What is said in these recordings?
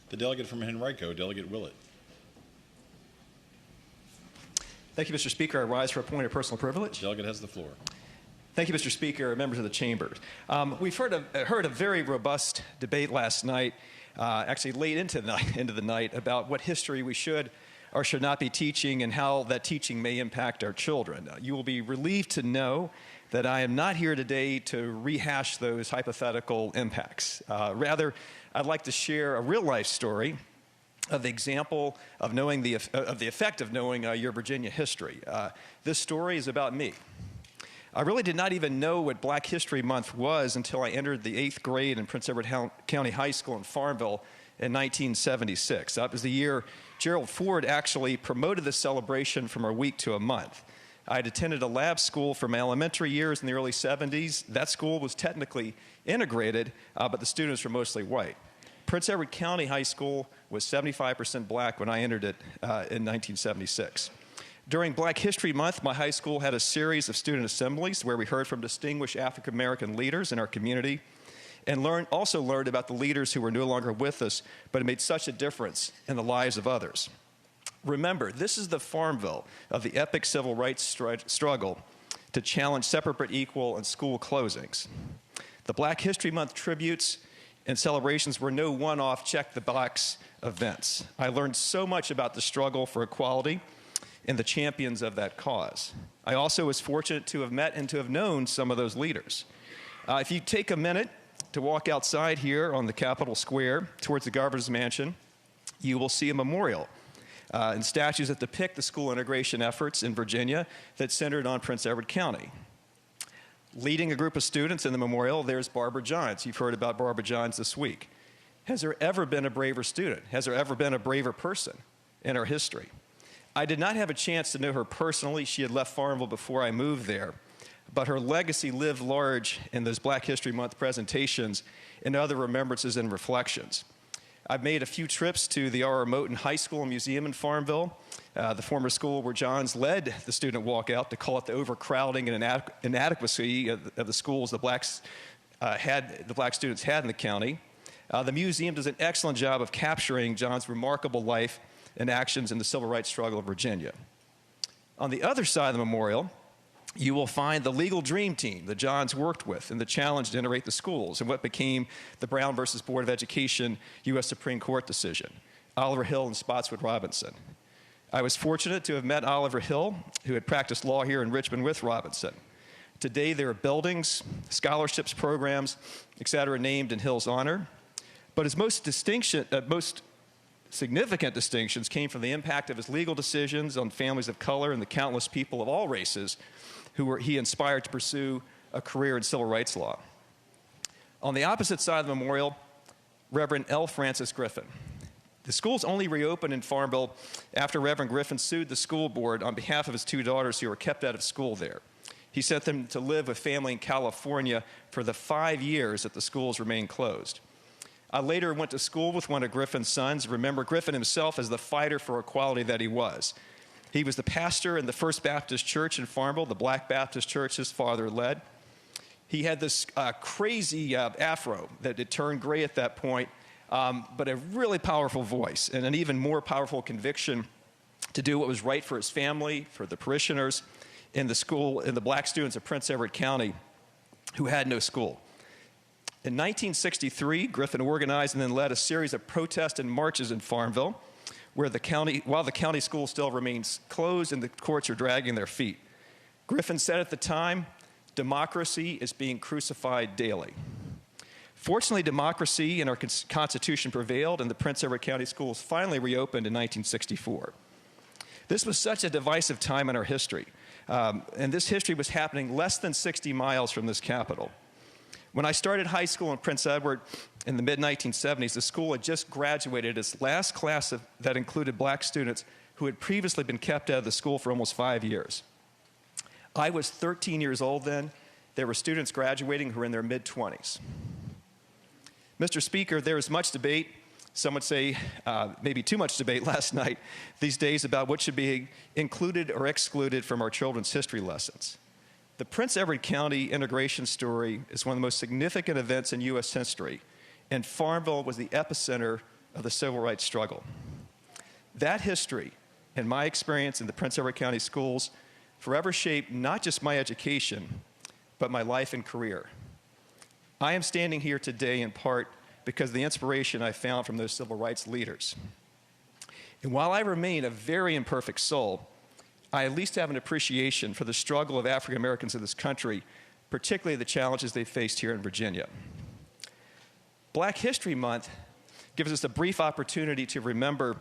The delegate from Henrico, Delegate Willett. Thank you, Mr. Speaker. I rise for a point of personal privilege. Delegate has the floor. Thank you, Mr. Speaker, members of the chamber. We've heard a very robust debate last night, actually late into the night, about what history we should or should not be teaching and how that teaching may impact our children. You will be relieved to know that I am not here today to rehash those hypothetical impacts. Rather, I'd like to share a real-life story of the example of knowing the effect of knowing your Virginia history. This story is about me. I really did not even know what Black History Month was until I entered the 8th grade in Prince Edward County High School in Farmville in 1976. That was the year Gerald Ford actually promoted the celebration from a week to a month. I had attended a lab school for my elementary years in the early 70s. That school was technically integrated, but the students were mostly white. Prince Edward County High School was 75% black when I entered it in 1976. During Black History Month, my high school had a series of student assemblies where we heard from distinguished African American leaders in our community and also learned about the leaders who were no longer with us but made such a difference in the lives of others. Remember, this is the Farmville of the epic civil rights struggle to challenge separate but equal and school closings. The Black History Month tributes and celebrations were no one-off check-the-box events. I learned so much about the struggle for equality and the champions of that cause. I also was fortunate to have met and to have known some of those leaders. If you take a minute to walk outside here on the Capitol Square towards the governor's mansion, you will see a memorial and statues that depict the school integration efforts in Virginia that centered on Prince Edward County. Leading a group of students in the memorial, there's Barbara Johns. You've heard about Barbara Johns this week. Has there ever been a braver student? Has there ever been a braver person in our history? I did not have a chance to know her personally. She had left Farmville before I moved there. But her legacy lived large in those Black History Month presentations and other remembrances and reflections. I've made a few trips to the R.R. Moten High School and Museum in Farmville, the former school where Johns led the student walkout to call it the overcrowding and inadequacy of the schools the black students had in the county. The museum does an excellent job of capturing Johns' remarkable life and actions in the civil rights struggle of Virginia. On the other side of the memorial, you will find the legal dream team that Johns worked with in the challenge to integrate the schools and what became the Brown versus Board of Education U.S. Supreme Court decision, Oliver Hill and Spotswood Robinson. I was fortunate to have met Oliver Hill, who had practiced law here in Richmond with Robinson. Today, there are buildings, scholarships, programs, et cetera, named in Hill's honor. But his most significant distinctions came from the impact of his legal decisions on families of color and the countless people of all races he inspired to pursue a career in civil rights law. On the opposite side of the memorial, Reverend L. Francis Griffin. The schools only reopened in Farmville after Reverend Griffin sued the school board on behalf of his two daughters who were kept out of school there. He sent them to live with family in California for the 5 years that the schools remained closed. I later went to school with one of Griffin's sons. Remember Griffin himself as the fighter for equality that he was. He was the pastor in the First Baptist Church in Farmville, the Black Baptist church his father led. He had this crazy afro that had turned gray at that point, but a really powerful voice and an even more powerful conviction to do what was right for his family, for the parishioners in the school, and the black students of Prince Edward County who had no school. In 1963, Griffin organized and then led a series of protests and marches in Farmville, while the county school still remains closed and the courts are dragging their feet. Griffin said at the time, democracy is being crucified daily. Fortunately, democracy in our Constitution prevailed, and the Prince Edward County schools finally reopened in 1964. This was such a divisive time in our history, and this history was happening less than 60 miles from this capital. When I started high school in Prince Edward in the mid-1970s, the school had just graduated its last class that included black students who had previously been kept out of the school for almost 5 years. I was 13 years old then. There were students graduating who were in their mid-20s. Mr. Speaker, there is much debate, some would say maybe too much debate last night, these days about what should be included or excluded from our children's history lessons. The Prince Edward County integration story is one of the most significant events in U.S. history, and Farmville was the epicenter of the civil rights struggle. That history and my experience in the Prince Edward County schools forever shaped not just my education, but my life and career. I am standing here today in part because of the inspiration I found from those civil rights leaders. And while I remain a very imperfect soul, I at least have an appreciation for the struggle of African Americans in this country, particularly the challenges they faced here in Virginia. Black History Month gives us a brief opportunity to remember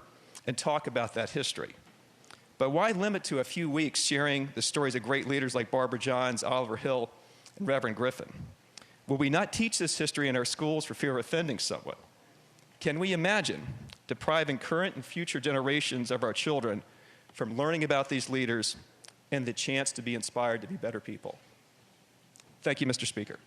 and talk about that history. But why limit to a few weeks sharing the stories of great leaders like Barbara Johns, Oliver Hill, and Reverend Griffin? Will we not teach this history in our schools for fear of offending someone? Can we imagine depriving current and future generations of our children from learning about these leaders and the chance to be inspired to be better people? Thank you, Mr. Speaker.